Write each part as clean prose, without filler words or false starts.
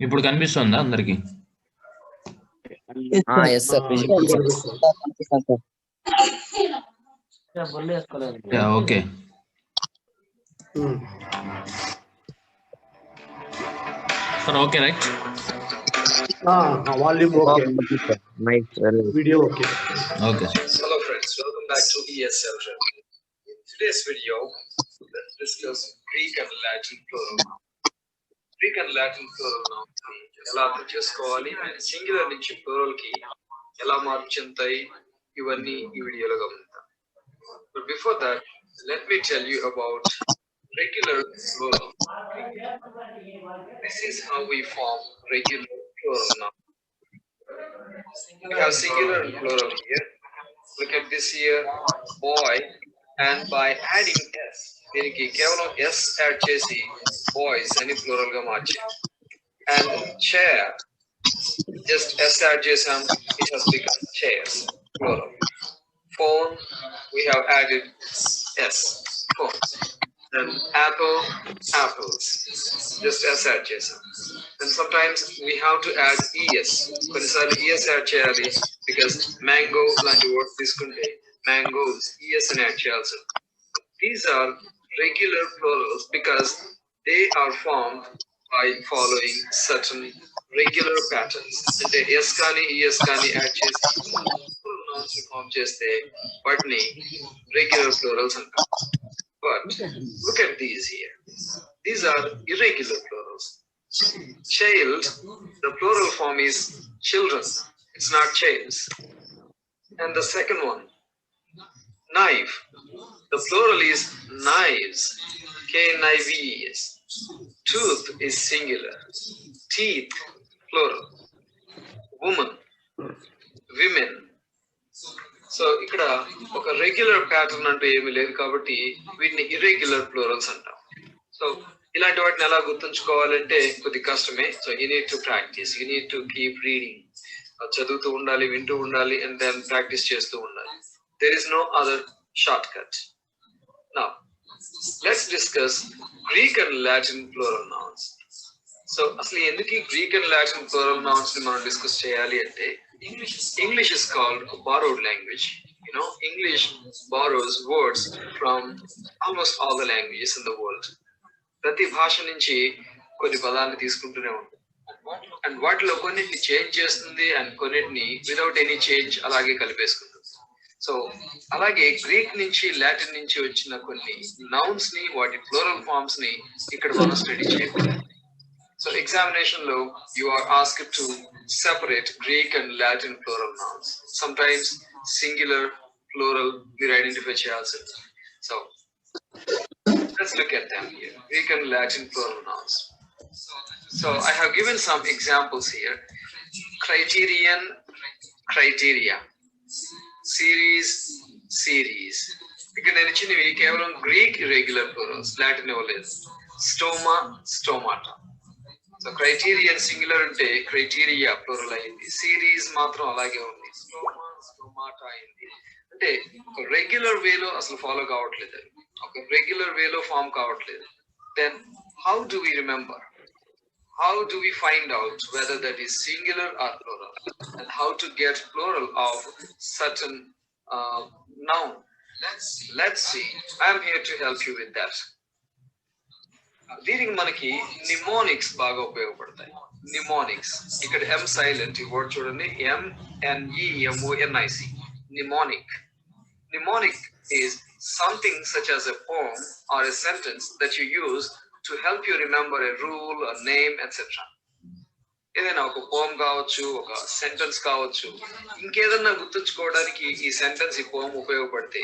ఇప్పుడు కనిపిస్తుందా అందరికి? Yes, sir. Yeah, okay. Sir, okay, right? Volume okay. Nice. Video okay. Okay. Hello friends, welcome back to ESL Review. In today's video, let's discuss Greek and Latin plural noun. Greek and Latin plural noun ఎలా అర్థం చేసుకోవాలి, singular నుంచి plural కి ఎలా మార్పు చెందుతాయి, ఇవన్నీ ఈ వీడియోలో గమనిద్దాం. But before that, let me tell you about regular plural. This is how we form regular plural noun. We have singular and plural here. Look at this here, boy, and by adding s, దీనికి కేవలం s add చేసి boys అని plural గా మార్చాం. And chair, just s add చేసాం, it has become chairs, plural. Phone, we have added s, phones. And apple, apples, just s add చేసాం. And sometimes we have to add es, కొన్నిసార్లు es add చేయాలి, because mango లాంటి words తీసుకుంటే mangoes es అని add చేయాల్సి ఉంటుంది. These are regular plurals because they are formed by following certain regular patterns. అంటే s కానీ es కానీ యాడ్ చేసి plural nouns ని ఫామ్ చేస్తే వాటిని regular plurals అంటాం. But look at these here. These are irregular plurals. Child, the plural form is children. It's not childs. And the second one, knife. The plural is knives. K-N-I-V-E-S. Tooth is singular. Teeth, plural. Woman, women. So ఇక్కడ ఒక regular pattern అంటూ ఏమీ లేదు కాబట్టి వీటిని irregular plurals అంటాం. So ఇలాంటి వాటిని ఎలా గుర్తుంచుకోవాలంటే కొద్ది కష్టమే. So you need to practise, you need to keep reading. చదువుతూ ఉండాలి, వింటూ ఉండాలి, అండ్ దెన్ ప్రాక్టీస్ చేస్తూ ఉండాలి. There is no other shortcut. Now let's discuss Greek and Latin plural nouns. So అసలు ఎందుకు ఈ Greek and Latin plural nouns ని మనం డిస్కస్ చేయాలి అంటే, English is called a borrowed language. You know, English borrows words from almost all the languages in the world. ప్రతి భాష నుంచి కొన్ని పదాలను తీసుకుంటూనే ఉంటుంది, అండ్ వాటిలో కొన్నిటిని చేంజ్ చేస్తుంది, అండ్ కొన్నిటిని వితౌట్ ఎనీ చేంజ్ అలాగే కలిపేసుకుంటుంది. సో అలాగే గ్రీక్ నుంచి లాటిన్ నుంచి వచ్చిన కొన్ని నౌన్స్ ని, వాటి ప్లూరల్ ఫార్మ్స్ ని ఇక్కడ మనం స్టడీ చేయాలి. So examination lo, you are asked to separate Greek and Latin plural nouns. Sometimes singular, plural, we identify cheyalsi. So let's look at them here. Greek and Latin plural nouns. So I have given some examples here. Criterion, criteria. Series, series. ఇక్కడ నేను ఇచ్చినవి కేవలం Greek irregular plurals, Latin ఇవ్వలేదు. Stoma, stomata. So criterion singular అంటే criteria plural అయింది, series మాత్రం అలాగే ఉంది, స్టోమా స్టోమాటా అయింది. అంటే ఒక రెగ్యులర్ వేలో అసలు ఫాలో కావట్లేదు, ఒక రెగ్యులర్ వేలో ఫామ్ కావట్లేదు. Then how do we remember, how do we find out whether that is singular or plural, and how to get plural of certain noun? Let's see. I'm here to help you with that. దీనికి మనకి mnemonics బాగా ఉపయోగపడతాయి. Mnemonics, ఇక్కడ M silent, ఈ word చూడండి, MNEMONIC, mnemonic. Mnemonic is something such as a poem or a sentence that you use to help you remember a rule, a name, etc. ఏదైనా ఒక పోమ్ కావచ్చు, ఒక సెంటెన్స్ కావచ్చు, ఇంకేదన్నా గుర్తుంచుకోవడానికి ఈ సెంటెన్స్, ఈ పోమ్ ఉపయోగపడితే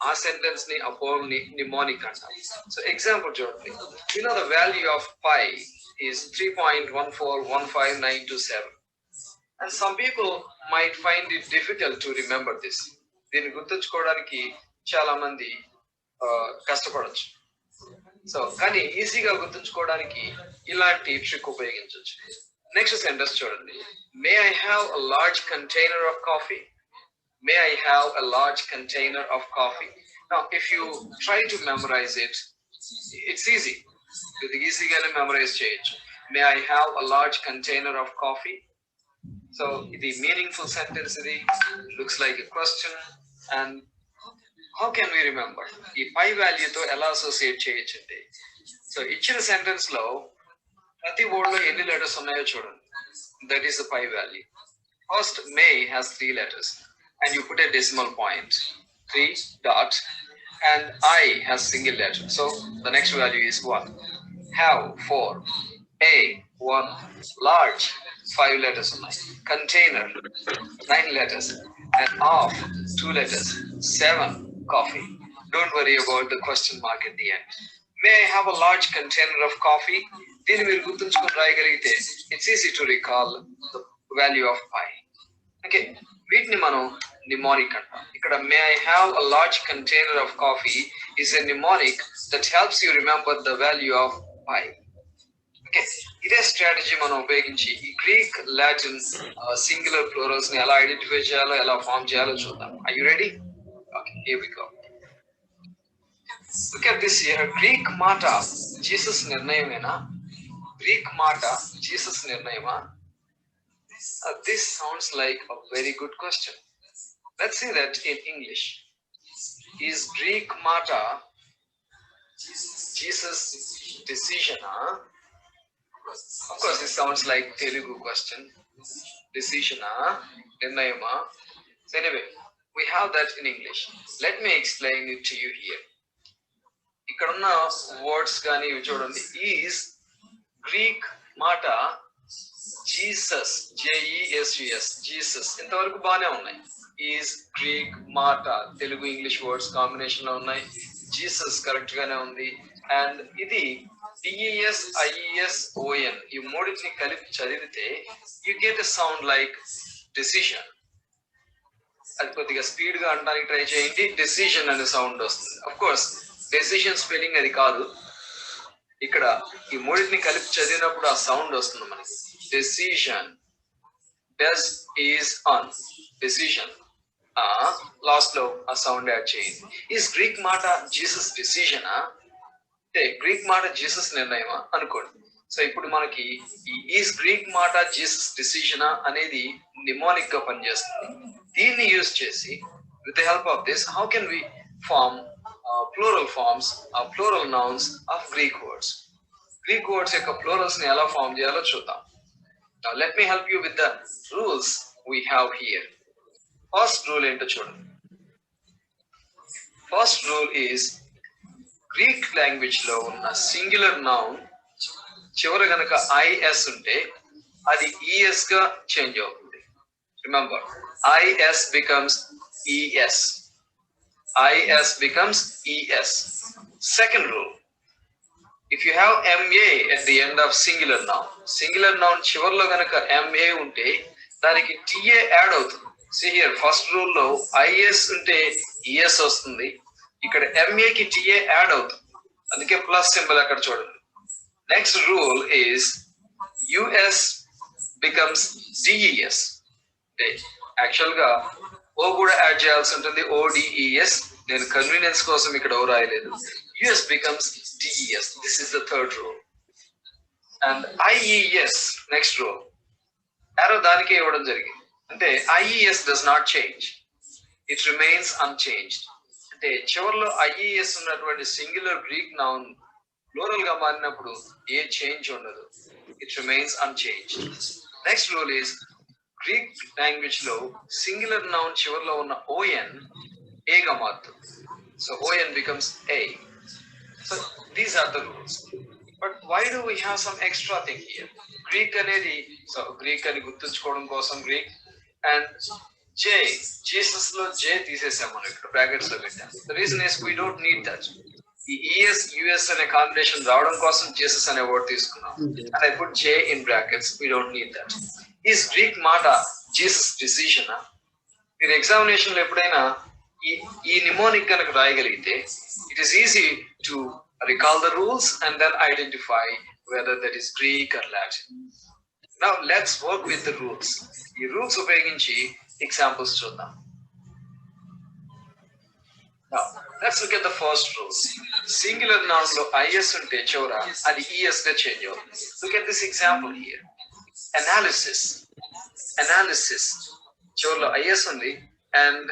ఆ సెంటెన్స్ ని, ఆ పోమ్ ని నిమోనిక్ అంటాం. సో ఎగ్జాంపుల్ చూడండి, you know the value of pi is 3.1415927, and some people might find it difficult to remember this. దీన్ని గుర్తుంచుకోవడానికి చాలా మంది కష్టపడచ్చు. సో కానీ ఈజీగా గుర్తుంచుకోవడానికి ఇలాంటి ట్రిక్ ఉపయోగించవచ్చు. నెక్స్ట్ సెంటెన్స్ చూడండి, మే I have a large container of coffee. May I have a large container of coffee? Now, if you try to memorize it, it's easy. With easy to memorize change. May I have a large container of coffee? So the meaningful sentence looks like a question. And how can we remember? ఈ పై వాల్యూతో ఎలా associate చేయొచ్చు అంటే, so ఇచ్చిన sentence లో ప్రతి word లో ఎన్ని letters ఉన్నాయో చూడండి. That is the pi value. First May has 3 letters and you put a decimal point, 3 dots, and I has single letter. So the next value is 1. Have 4. A 1. Large 5 letters ఉన్నాయి. Container 9 letters. And of 2 letters. 7. Coffee. Don't worry about the question mark at the end. May I have a large container of coffee? దీన్ని మీరు గుర్తుంచుకొని రాయగలిగితే it's easy to recall the value of pi. Okay, వీటిని మనం mnemonic అంటాం. ఇక్కడ may I have a large container of coffee is a mnemonic that helps you remember the value of pi. Okay, ఇదే strategy మనం ఉపయోగించి ఈ Greek Latin singular plurals ని ఎలా ఐడెంటిఫై చేయాలో, ఎలా ఫామ్ చేయాలో చూద్దాం. Are you ready? Okay, here we go. Look at this here. Greek మాట జీసస్ నిర్ణయమేనా? గ్రీక్ మాట జీసస్ నిర్ణయమా? This sounds like a very good question. Let's see that in English. Is Greek Mata Jesus' decision? Of course, this sounds like Telugu question. Decision, Nirnayama. So anyway, we have that in English. Let me explain it to you here. Ikkadunna words gaani chudandi. Is Greek Mata Jesus, JESUS, Jesus ఇంతవరకు బాగానే ఉన్నాయి. Is, Greek, మాట Telugu English words combination లో ఉన్నాయి. Jesus correct గానే ఉంది. And ఇది DES, IES, ON ఈ మూడింటిని కలిపి చదివితే you get a sound like decision. అది కొద్దిగా స్పీడ్ గా అనడానికి ట్రై చేయండి. డెసిషన్ అనే సౌండ్ వస్తుంది. అఫ్ కోర్స్ డెసిషన్ స్పెల్లింగ్ అది కాదు. ఇక్కడ ఈ మూడింటిని కలిపి చదివినప్పుడు ఆ సౌండ్ వస్తుంది మనకి. Decision, does is on, decision. Last లో ఆ సౌండ్ యాడ్ చేయండి. ఈజ్ గ్రీక్ మాట జీసస్ డెసిషనా? అంటే గ్రీక్ మాట జీసస్ నిర్ణయమా అనుకోండి. సో ఇప్పుడు మనకి ఈ ఈజ్ గ్రీక్ మాట జీసస్ డెసిషనా అనేది నిమోనిక్ గా పనిచేస్తుంది. దీన్ని యూజ్ చేసి with the help of this how can we form plural forms or plural nouns of Greek words. Greek words యొక్క plurals ని ఎలా ఫార్మ్ చేయాలో చూద్దాం. Now let me help you with the rules we have here. First rule ఏంటో చూడండి. First rule is Greek language లో ఉన్న singular noun చివర గనక IS ఉంటే అది ES గా చేంజ్ అవుతుంది. Remember, IS becomes ES. IS becomes ES. Second rule, if you have MA at the end of singular noun చివర్లో గనక MA ఉంటే దానికి TA యాడ్ అవుతుంది. See here, first rule లో IS ఉంటే ES వస్తుంది. ఇక్కడ MA కి TA యాడ్ అవుతుంది. అందుకే ప్లస్ సింబల్ అక్కడ చూడండి. Next rule is US becomes DES. Actual గా ఓ కూడా యాడ్ చేయాల్సి ఉంటుంది. ODS. నేను కన్వీనియన్స్ కోసం ఇక్కడ ఓ రాయలేదు. US becomes DES. This is the third rule. And IES, next rule. Arrow దానికే ఇవ్వడం జరిగింది. అంటే IES does not change. It remains unchanged. అంటే చివరిలో IES ఉన్నటువంటి సింగులర్ గ్రీక్ నౌన్ ప్లూరల్ గా మారినప్పుడు ఏ చేంజ్ ఉండదు. It remains unchanged. Next rule is Greek language లో సింగులర్ నౌన్ చివరిలో ఉన్న ON A గా మారుతుంది. So ON becomes A. So these are the rules. But why do we have some extra thing here? Greek అనేది, so Greek అని గుర్తుంచుకోవడం కోసం Greek and J, Jesus లో J తీసేసాం మనం ఇక్కడ బ్రాకెట్స్ లో పెట్టాం. The reason is we don't need that. ఈ ES, US అనే కాంబినేషన్ రావడం కోసం జీసస్ అనే వర్డ్ తీసుకున్నాం. And I put J in brackets. We don't need that. Is Greek మాట జీసస్ డెసిషన్? మీరు ఎగ్జామినేషన్ లో ఎప్పుడైనా ఈ నిమోనిక్ కనుక రాయగలిగితే it is easy to recall the rules and then identify whether that is Greek or Latin. Now let's work with the rules. ఈ rules ఉపయోగించి examples చూద్దాం. Now, let's look at the first rule. Singular noun lo is unte chora adi es ga change avutundi. Look at this example here. Analysis. Analysis. Chorlo is undi and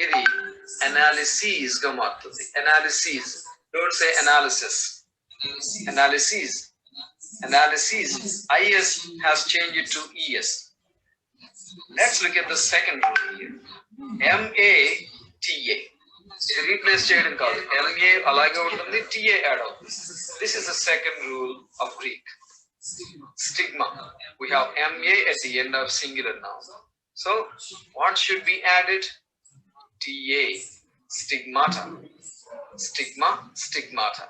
idi analyses ga marutundi. Analyses. Don't say analysis. Analyses. Analyses. Is has changed to es. Let's look at the second rule here. M-A-T-A. ఇది replace చేయడం కాదు. MA అలాగే ఉంటుంది, TA add అవుతుంది. This is the second rule of Greek. Stigma. We have MA at the end of singular noun. So what should be added? TA. Stigmata. Stigma, stigmata.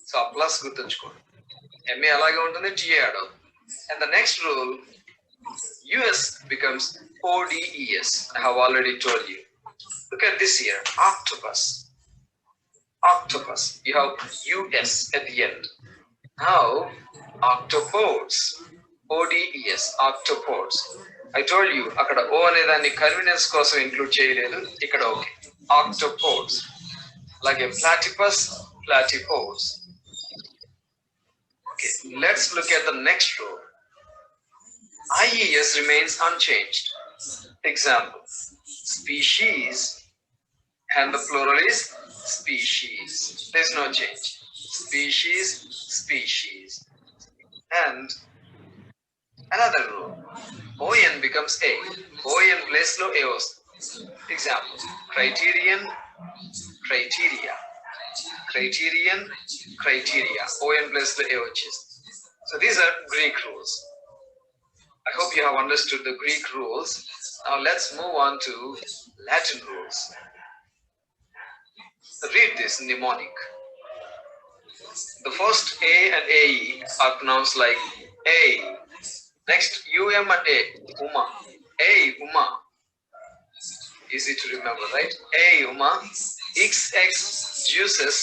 So a plus గుర్తుంచుకోండి. MA అలాగే ఉంటుంది, TA add అవుతుంది. And the next rule, US becomes ODES. I have already told you. Look at this here, octopus. Octopus. You have US at the end. Now, octopods. ODES, octopods. I told you, akkada O ane danni convenience kosam include cheyaledu. Ikkada okay. Octopods. Like a platypus, platypods. Okay, let's look at the next row. IES remains unchanged. Example, species, and the plural is species. There's no change. Species, species. And another rule, ON becomes A. ON place lo A. Example, criterion, criteria. Criterion, criteria. ON place lo A. So these are Greek rules. I hope you have understood the Greek rules. Now let's move on to Latin rules. Read this mnemonic. The first A and AE are pronounced like A. Next, UM and A, Uma. A, Uma. Easy to remember, right? A, Uma. XX, juices,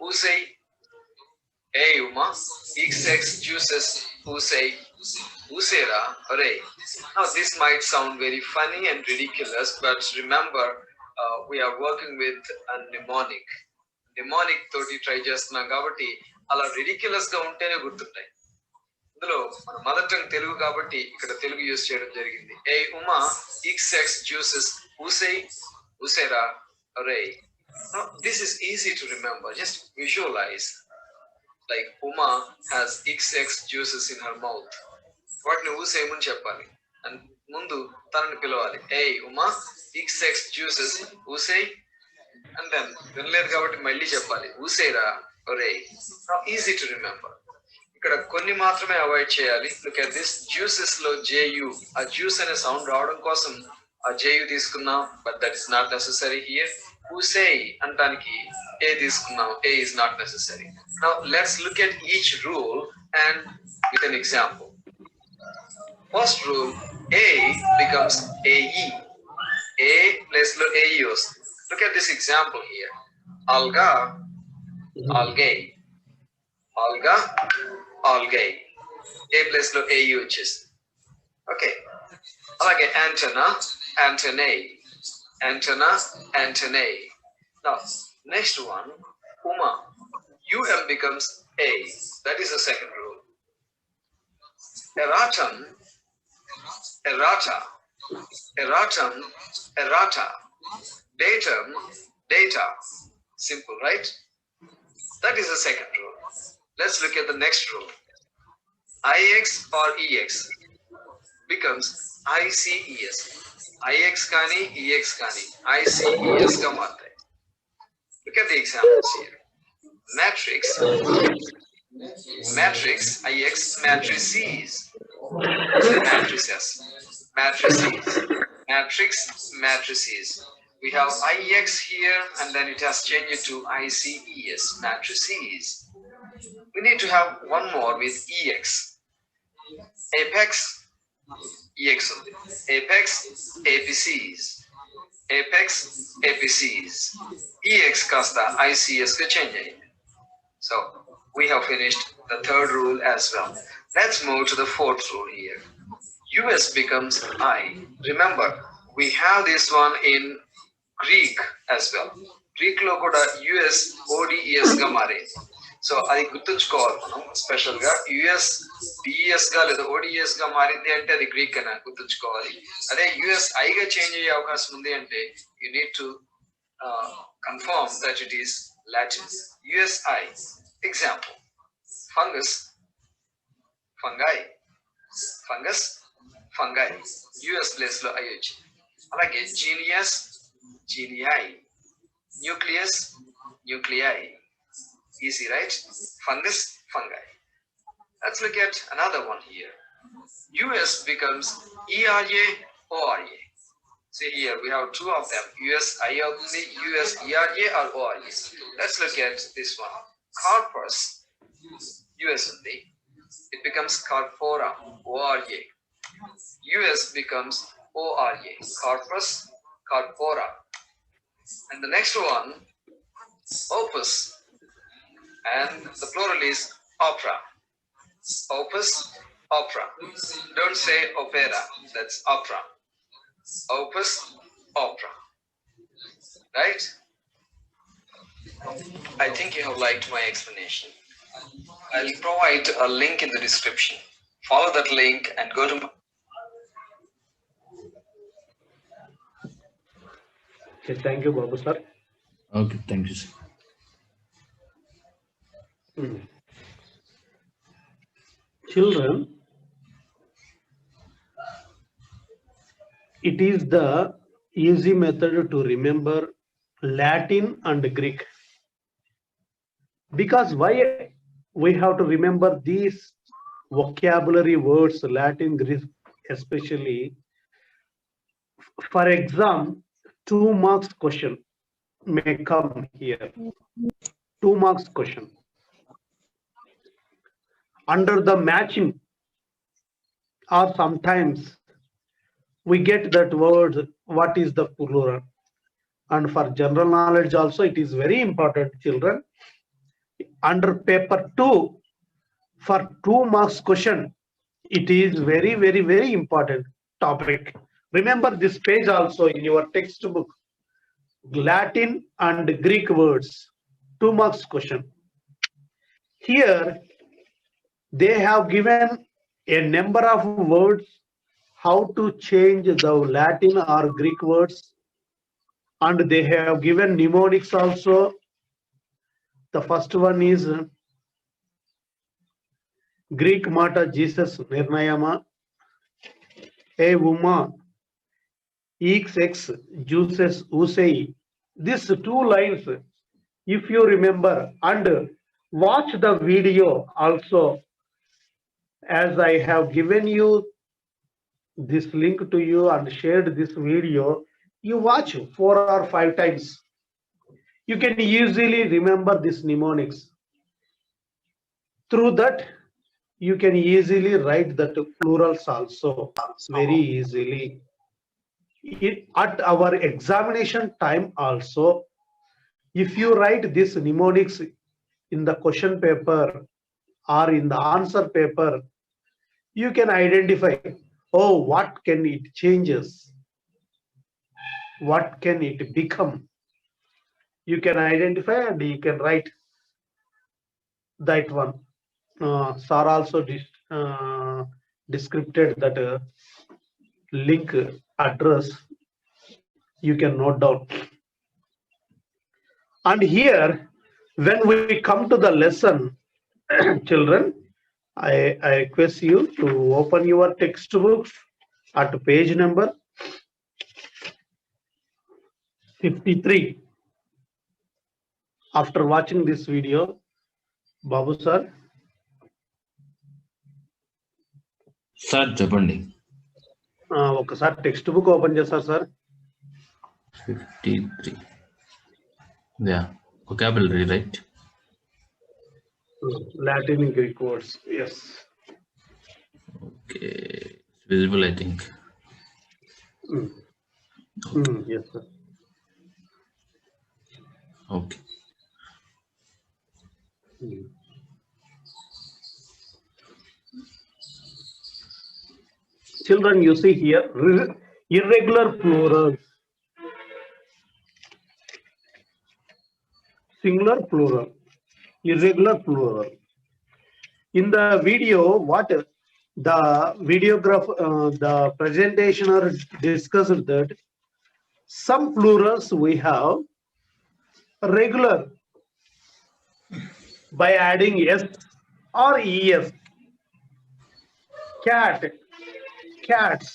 Usei. A, Uma. XX, juices, Usei. Usera, hooray. Now this might sound very funny and ridiculous, but remember, we are working with a mnemonic. Mnemonic toti try చేస్తున్నాం కాబట్టి అలా ridiculous గా ఉంటేనే గుర్తుంటాయి. ఇందులో మన mother tongue Telugu కాబట్టి ఇక్కడ తెలుగు యూజ్ చేయడం జరిగింది. ఏ ఉమా XX juices usei usera hooray. Now this is easy to remember. Just visualize like Uma has XX juices in her mouth. వాటిని ఊసేయమని చెప్పాలి అండ్ ముందు తనని పిలవాలి. ఏ ఉమా XX juices ఊసేయ్ అండ్ దెన్ వినలేదు కాబట్టి మళ్ళీ చెప్పాలి ఊసేరా ఒరే. Easy to remember. ఇక్కడ కొన్ని మాత్రమే అవాయిడ్ చేయాలి. లుక్ ఎట్ దిస్, జ్యూసెస్ లో JU, ఆ జ్యూస్ అనే సౌండ్ రావడం కోసం ఆ JU తీసుకున్నాం, but that is not necessary here. ఊసేయ్ అంటానికి A తీసుకున్నాం, A is not necessary. Now let's look at each rule and with an example. First rule, A becomes AE. A place lo AEOs. Look at this example here. Alga, algae. Alga, algae. A place lo AEOs. Okay. Alage antenna, antennae. Antenna, antennae. Now, next one, Uma. UM becomes A. That is the second rule. Erratum, errata, erratum, errata. Datum, data. Simple, right? That is the second rule. Let's look at the next rule. IX or EX becomes ICES. IX kani, EX kani. ICES ka maatre. Look at the examples here. Matrix, matrix, IX, matrices. Matrices, matrices, matrix, matrices. We have IX here and then it has changed to ICES, matrices. We need to have one more with EX. Apex, EX only. Apex, APCs. Apex, APCs. EX kasta ICS ka change ayindi. So we have finished the third rule as well. Let's move to the fourth rule here. US becomes I. Remember, we have this one in Greek as well. Greek లో కూడా US ODIs గా మారింది. So అది గుర్తుంచుకోవాలి మనం special గా. US DS గా లేదా ఓడిఎస్ గా మారింది అంటే అది గ్రీక్ అని గుర్తుంచుకోవాలి. అదే యుఎస్ ఐ గా చేంజ్ అయ్యే అవకాశం ఉంది అంటే you need to confirm that it is Latin. Us i example fungus, fungi, fungus, fungi us place లో ఐ వచ్చింది. అలాగే genius, genii, nucleus, nuclei. Easy, right? Fungus, fungi. Let's look at another one here. US becomes ERA, ORA. See here, we have two of them. US IOPC, US ERA or ORA. Let's look at this one. Corpus, US only. It becomes corpora, ORA. US becomes ORA. Corpus, corpora. And the next one, opus. And the plural is opera. Opus, opera. Don't say opera, that's opera. Opus, opera. Right? I think you have liked my explanation. I'll provide a link in the description. Follow that link and go to... Okay, thank you, Babu sir. Okay, thank you, sir. Children, it is the easy method to remember Latin and Greek. Because why we have to remember these vocabulary words, Latin, Greek especially? For exam, 2 marks question may come here. 2 marks question. Under the matching, or sometimes we get that word, what is the plural? And for general knowledge also, it is very important, children. Under paper 2, for 2 marks question, it is very, very, very important topic. Remember this page also in your textbook. Latin and Greek words, 2 marks question. Here, they have given a number of words, how to change the Latin or Greek words, and they have given mnemonics also. The first one is Greek Mata Jesus Nirnayama, A Uma, XX Juices Usei. These 2 lines, if you remember, and watch the video also, as I have given you this link to you and shared this video, you watch 4 or 5 times. You can easily remember this mnemonics. Through that, you can easily write that plurals also very easily. At our examination time also, if you write this mnemonics in the question paper or in the answer paper, you can identify, oh, what can it changes? What can it become? You can identify and you can write that one. Sir also described that link address. You can note down. And here, when we come to the lesson, children, I request you to open your textbooks at page number 53. After watching this video, Babu sir. Sir చెప్పండి. ఒకసారి text book open చేస్తారు sir. 53. Yeah, vocabulary, right? Latin and Greek words, yes. Okay, it's visible, I think. Yes, sir. Okay. Children, you see here, irregular plurals. singular, plural, irregular, plural. In the video, what the the presentationer discussed that some plurals we have regular by adding s or es. Cat, cats,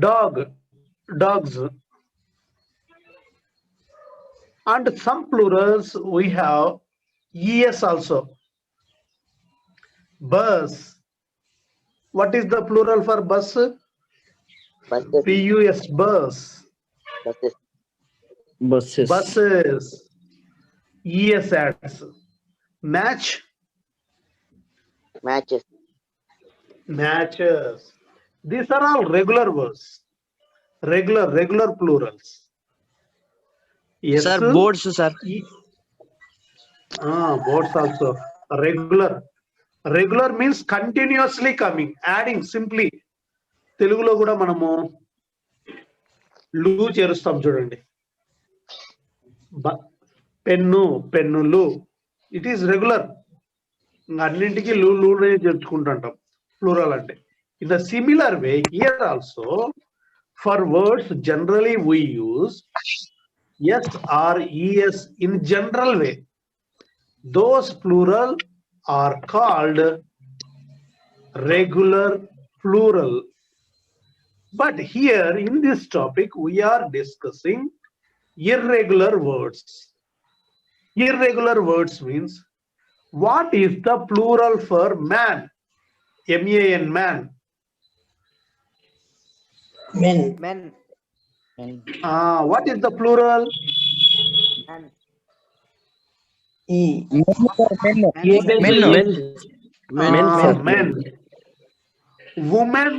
dog, dogs, and some plurals we have es also. Bus. What is the plural for bus? Buses. Bus, bus. Buses. Buses. Buses. Es adds. Match. Matches. Matches. These are all regular words. Regular plurals. Yes. Sir, boards, sir. Boards also. Regular. Regular means continuously coming. Adding simply. తెలుగులో కూడా మనము లు చేరుస్తాం చూడండి. Pen, పెన్నులు. It is regular. అన్నింటికి లు చేర్చుకుంటుంటాం plural అంటే. In the similar way, here also, for words generally we use yes or es in general way. Those plural are called regular plural. But here in this topic, we are discussing irregular words. Irregular words means what is the plural for man? M-A-N, man. Men. Men. What is the plural? Men. Men. Woman.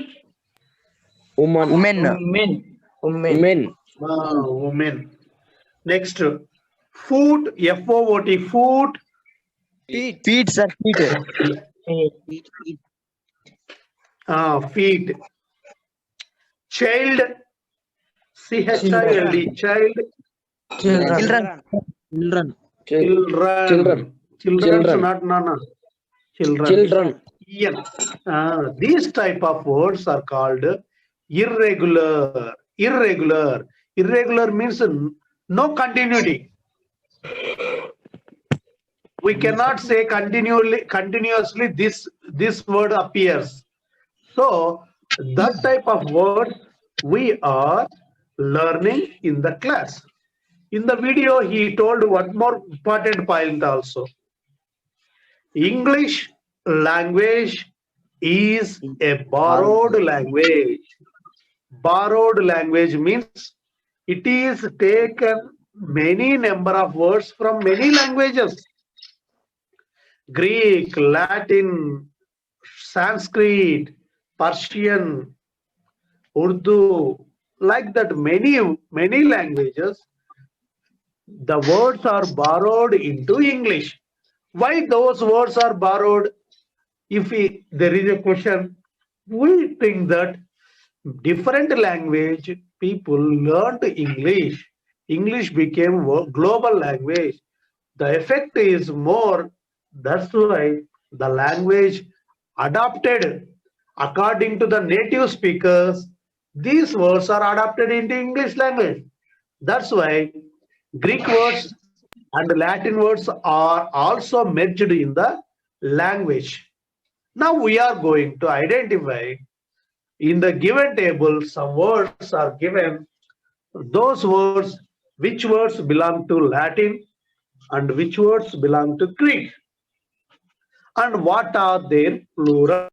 Women. Next, foot. F-O-O-T. Foot. Feet, sir. Feet. Child. C-H-I-L-D. Child. Children. Children. Not nana. Children. These type of words are called irregular. Irregular means no continuity. We cannot say continuously this word appears. So that type of word we are learning in the class. In the video, he told one more important point also. English language is a borrowed language. Borrowed language means it is taken many number of words from many languages. Greek, Latin, Sanskrit, Persian, Urdu, like that many languages. The words are borrowed into English. Why those words are borrowed? If there is a question, we think that different language people learned English. English became global language. The effect is more. That's why the language adapted according to the native speakers. These words are adapted into English language. That's why Greek words and Latin words are also merged in the language. Now we are going to identify in the given table some words are given. Those words, which words belong to Latin and which words belong to Greek, and what are their plural.